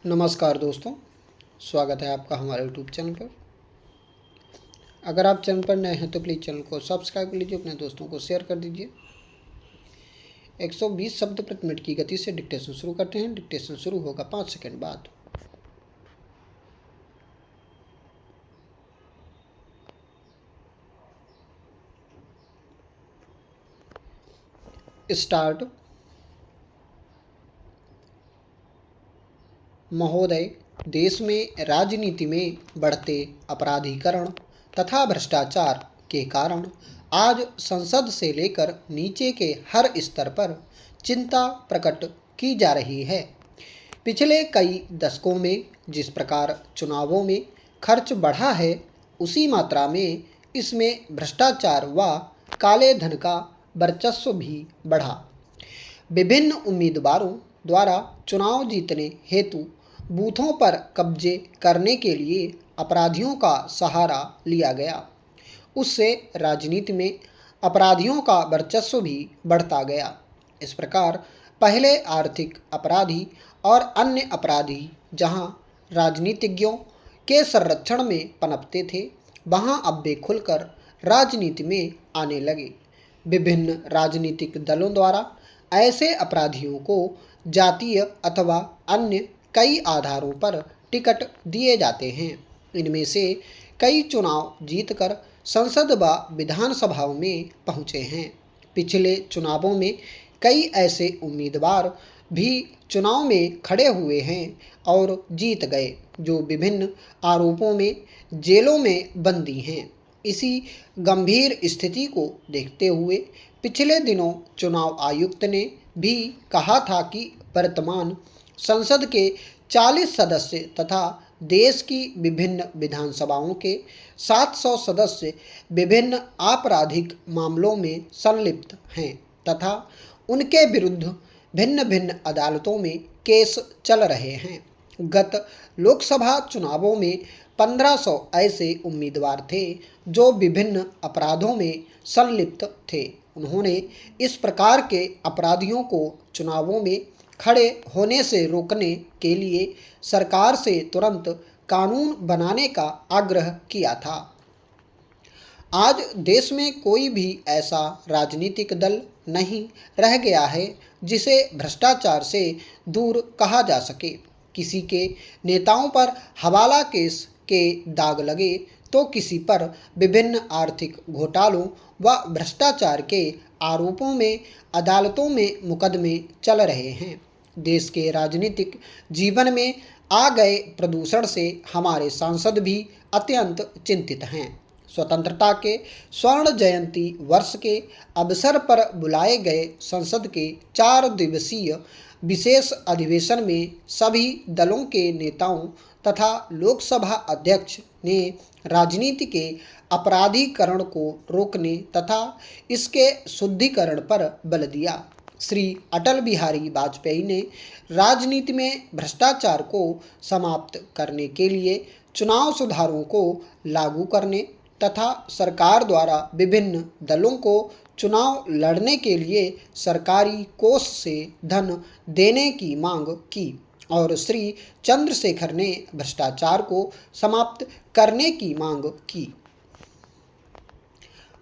नमस्कार दोस्तों, स्वागत है आपका हमारे यूट्यूब चैनल पर। अगर आप चैनल पर नए हैं तो प्लीज़ चैनल को सब्सक्राइब कर लीजिए, अपने दोस्तों को शेयर कर दीजिए। 120 शब्द प्रति मिनट की गति से डिक्टेशन शुरू करते हैं। डिक्टेशन शुरू होगा 5 सेकंड बाद। स्टार्ट। महोदय, देश में राजनीति में बढ़ते अपराधीकरण तथा भ्रष्टाचार के कारण आज संसद से लेकर नीचे के हर स्तर पर चिंता प्रकट की जा रही है। पिछले कई दशकों में जिस प्रकार चुनावों में खर्च बढ़ा है, उसी मात्रा में इसमें भ्रष्टाचार व काले धन का वर्चस्व भी बढ़ा। विभिन्न उम्मीदवारों द्वारा चुनाव जीतने हेतु बूथों पर कब्जे करने के लिए अपराधियों का सहारा लिया गया। उससे राजनीति में अपराधियों का वर्चस्व भी बढ़ता गया। इस प्रकार पहले आर्थिक अपराधी और अन्य अपराधी जहां राजनीतिज्ञों के संरक्षण में पनपते थे, वहां अब वे खुलकर राजनीति में आने लगे। विभिन्न राजनीतिक दलों द्वारा ऐसे अपराधियों को जातीय अथवा अन्य कई आधारों पर टिकट दिए जाते हैं। इनमें से कई चुनाव जीतकर संसद व विधानसभाओं में पहुँचे हैं। पिछले चुनावों में कई ऐसे उम्मीदवार भी चुनाव में खड़े हुए हैं और जीत गए, जो विभिन्न आरोपों में जेलों में बंदी हैं। इसी गंभीर स्थिति को देखते हुए पिछले दिनों चुनाव आयुक्त ने भी कहा था कि वर्तमान संसद के 40 सदस्य तथा देश की विभिन्न विधानसभाओं के 700 सदस्य विभिन्न आपराधिक मामलों में संलिप्त हैं तथा उनके विरुद्ध भिन्न भिन्न अदालतों में केस चल रहे हैं। गत लोकसभा चुनावों में 1500 ऐसे उम्मीदवार थे जो विभिन्न अपराधों में संलिप्त थे। उन्होंने इस प्रकार के अपराधियों को चुनावों में खड़े होने से रोकने के लिए सरकार से तुरंत कानून बनाने का आग्रह किया था। आज देश में कोई भी ऐसा राजनीतिक दल नहीं रह गया है जिसे भ्रष्टाचार से दूर कहा जा सके। किसी के नेताओं पर हवाला केस के दाग लगे तो किसी पर विभिन्न आर्थिक घोटालों व भ्रष्टाचार के आरोपों में अदालतों में मुकदमे चल रहे हैं। देश के राजनीतिक जीवन में आ गए प्रदूषण से हमारे सांसद भी अत्यंत चिंतित हैं। स्वतंत्रता के स्वर्ण जयंती वर्ष के अवसर पर बुलाए गए संसद के 4 दिवसीय विशेष अधिवेशन में सभी दलों के नेताओं तथा लोकसभा अध्यक्ष ने राजनीति के अपराधीकरण को रोकने तथा इसके शुद्धिकरण पर बल दिया। श्री अटल बिहारी वाजपेयी ने राजनीति में भ्रष्टाचार को समाप्त करने के लिए चुनाव सुधारों को लागू करने तथा सरकार द्वारा विभिन्न दलों को चुनाव लड़ने के लिए सरकारी कोष से धन देने की मांग की और श्री चंद्रशेखर ने भ्रष्टाचार को समाप्त करने की मांग की।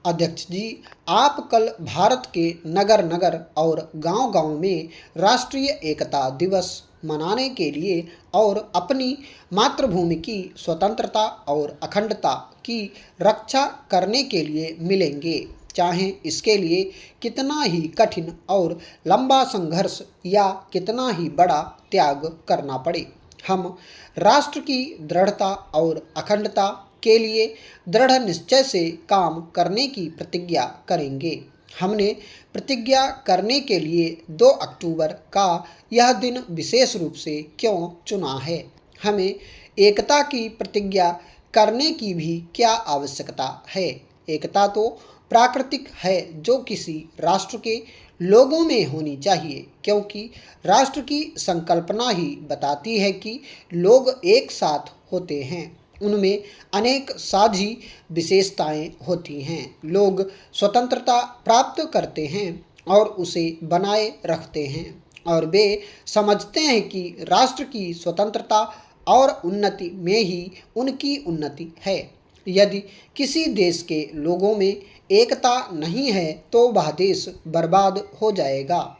अध्यक्ष जी, आप कल भारत के नगर नगर और गांव-गांव में राष्ट्रीय एकता दिवस मनाने के लिए और अपनी मातृभूमि की स्वतंत्रता और अखंडता की रक्षा करने के लिए मिलेंगे, चाहे इसके लिए कितना ही कठिन और लंबा संघर्ष या कितना ही बड़ा त्याग करना पड़े। हम राष्ट्र की दृढ़ता और अखंडता के लिए दृढ़ निश्चय से काम करने की प्रतिज्ञा करेंगे। हमने प्रतिज्ञा करने के लिए 2 अक्टूबर का यह दिन विशेष रूप से क्यों चुना है? हमें एकता की प्रतिज्ञा करने की भी क्या आवश्यकता है? एकता तो प्राकृतिक है जो किसी राष्ट्र के लोगों में होनी चाहिए, क्योंकि राष्ट्र की संकल्पना ही बताती है कि लोग एक साथ होते हैं। उनमें अनेक साझी विशेषताएं होती हैं। लोग स्वतंत्रता प्राप्त करते हैं और उसे बनाए रखते हैं और वे समझते हैं कि राष्ट्र की स्वतंत्रता और उन्नति में ही उनकी उन्नति है। यदि किसी देश के लोगों में एकता नहीं है तो वह देश बर्बाद हो जाएगा,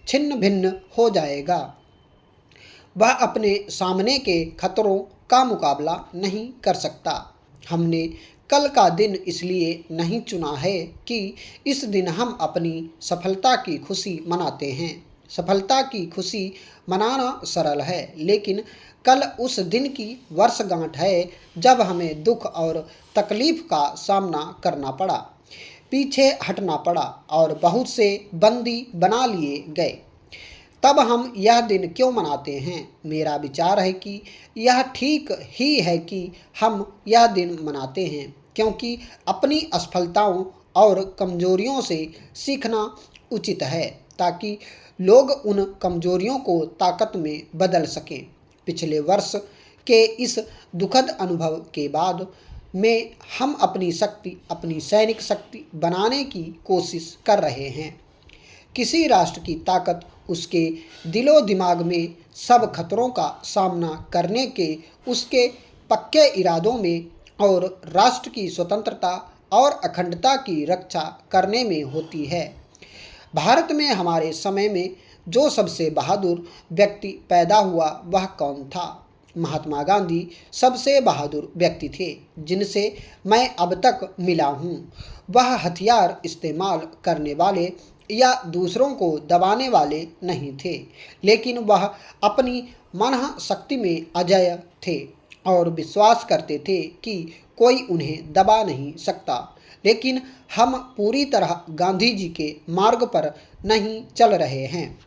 छिन्न भिन्न हो जाएगा। वह अपने सामने के खतरों का मुकाबला नहीं कर सकता। हमने कल का दिन इसलिए नहीं चुना है कि इस दिन हम अपनी सफलता की खुशी मनाते हैं। सफलता की खुशी मनाना सरल है, लेकिन कल उस दिन की वर्षगांठ है जब हमें दुख और तकलीफ का सामना करना पड़ा, पीछे हटना पड़ा और बहुत से बंदी बना लिए गए। तब हम यह दिन क्यों मनाते हैं? मेरा विचार है कि यह ठीक ही है कि हम यह दिन मनाते हैं, क्योंकि अपनी असफलताओं और कमजोरियों से सीखना उचित है, ताकि लोग उन कमजोरियों को ताकत में बदल सकें। पिछले वर्ष के इस दुखद अनुभव के बाद में हम अपनी शक्ति, अपनी सैनिक शक्ति बनाने की कोशिश कर रहे हैं। किसी राष्ट्र की ताकत उसके दिलो दिमाग में सब खतरों का सामना करने के उसके पक्के इरादों में और राष्ट्र की स्वतंत्रता और अखंडता की रक्षा करने में होती है। भारत में हमारे समय में जो सबसे बहादुर व्यक्ति पैदा हुआ वह कौन था? महात्मा गांधी सबसे बहादुर व्यक्ति थे जिनसे मैं अब तक मिला हूँ। वह हथियार इस्तेमाल करने वाले या दूसरों को दबाने वाले नहीं थे, लेकिन वह अपनी मन शक्ति में अजेय थे और विश्वास करते थे कि कोई उन्हें दबा नहीं सकता। लेकिन हम पूरी तरह गांधी जी के मार्ग पर नहीं चल रहे हैं।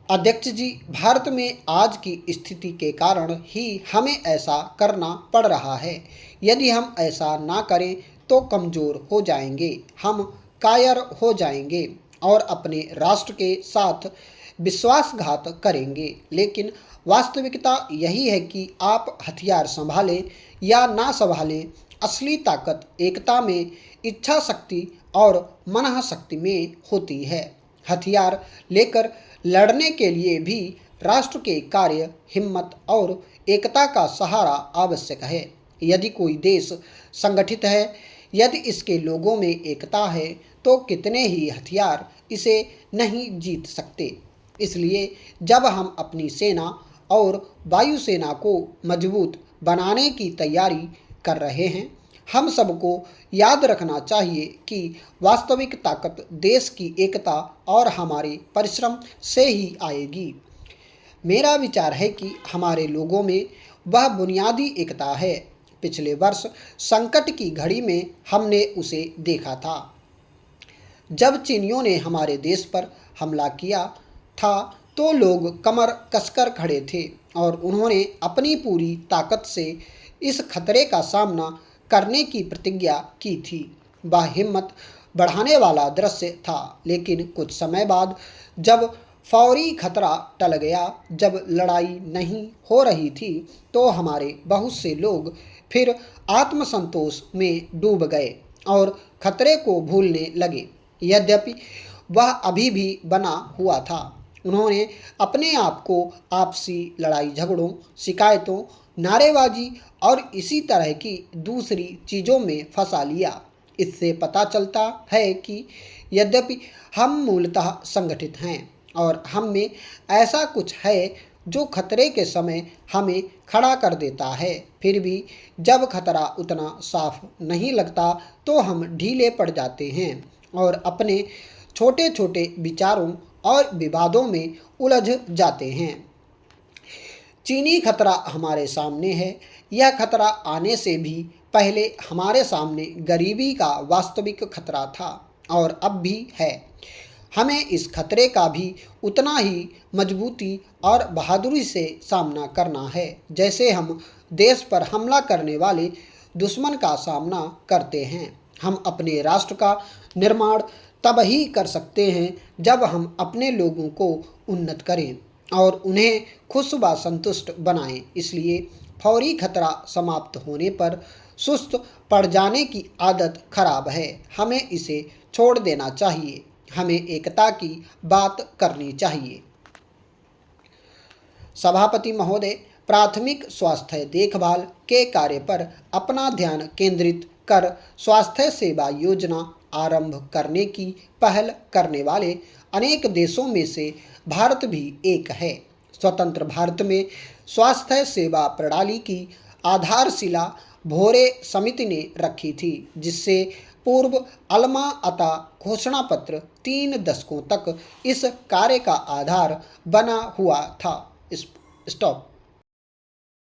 अध्यक्ष जी, भारत में आज की स्थिति के कारण ही हमें ऐसा करना पड़ रहा है। यदि हम ऐसा ना करें तो कमज़ोर हो जाएंगे, हम कायर हो जाएंगे और अपने राष्ट्र के साथ विश्वासघात करेंगे। लेकिन वास्तविकता यही है कि आप हथियार संभालें या ना संभालें, असली ताकत एकता में, इच्छा शक्ति और मन शक्ति में होती है। हथियार लेकर लड़ने के लिए भी राष्ट्र के कार्य, हिम्मत और एकता का सहारा आवश्यक है। यदि कोई देश संगठित है, यदि इसके लोगों में एकता है, तो कितने ही हथियार इसे नहीं जीत सकते। इसलिए जब हम अपनी सेना और वायुसेना को मजबूत बनाने की तैयारी कर रहे हैं, हम सबको याद रखना चाहिए कि वास्तविक ताकत देश की एकता और हमारे परिश्रम से ही आएगी। मेरा विचार है कि हमारे लोगों में वह बुनियादी एकता है। पिछले वर्ष संकट की घड़ी में हमने उसे देखा था। जब चीनियों ने हमारे देश पर हमला किया था तो लोग कमर कसकर खड़े थे और उन्होंने अपनी पूरी ताकत से इस खतरे का सामना करने की प्रतिज्ञा की थी। वह हिम्मत बढ़ाने वाला दृश्य था, लेकिन कुछ समय बाद जब फौरी खतरा टल गया, जब लड़ाई नहीं हो रही थी, तो हमारे बहुत से लोग फिर आत्मसंतोष में डूब गए और खतरे को भूलने लगे। यद्यपि वह अभी भी बना हुआ था, उन्होंने अपने आप को आपसी लड़ाई झगड़ों, शिकायतों, नारेबाजी और इसी तरह की दूसरी चीज़ों में फंसा लिया। इससे पता चलता है कि यद्यपि हम मूलतः संगठित हैं और हम में ऐसा कुछ है जो खतरे के समय हमें खड़ा कर देता है, फिर भी जब खतरा उतना साफ नहीं लगता तो हम ढीले पड़ जाते हैं और अपने छोटे छोटे विचारों और विवादों में उलझ जाते हैं। चीनी खतरा हमारे सामने है। यह खतरा आने से भी पहले हमारे सामने गरीबी का वास्तविक खतरा था और अब भी है। हमें इस खतरे का भी उतना ही मजबूती और बहादुरी से सामना करना है जैसे हम देश पर हमला करने वाले दुश्मन का सामना करते हैं। हम अपने राष्ट्र का निर्माण तब ही कर सकते हैं जब हम अपने लोगों को उन्नत करें और उन्हें खुश व संतुष्ट बनाएं। इसलिए फौरी खतरा समाप्त होने पर सुस्त पड़ जाने की आदत खराब है, हमें इसे छोड़ देना चाहिए। हमें एकता की बात करनी चाहिए। सभापति महोदय, प्राथमिक स्वास्थ्य देखभाल के कार्य पर अपना ध्यान केंद्रित कर स्वास्थ्य सेवा योजना आरंभ करने की पहल करने वाले अनेक देशों में से भारत भी एक है। स्वतंत्र भारत में स्वास्थ्य सेवा प्रणाली की आधारशिला भोरे समिति ने रखी थी, जिससे पूर्व अल्मा अता घोषणा पत्र 3 दशकों तक इस कार्य का आधार बना हुआ था। स्टॉप।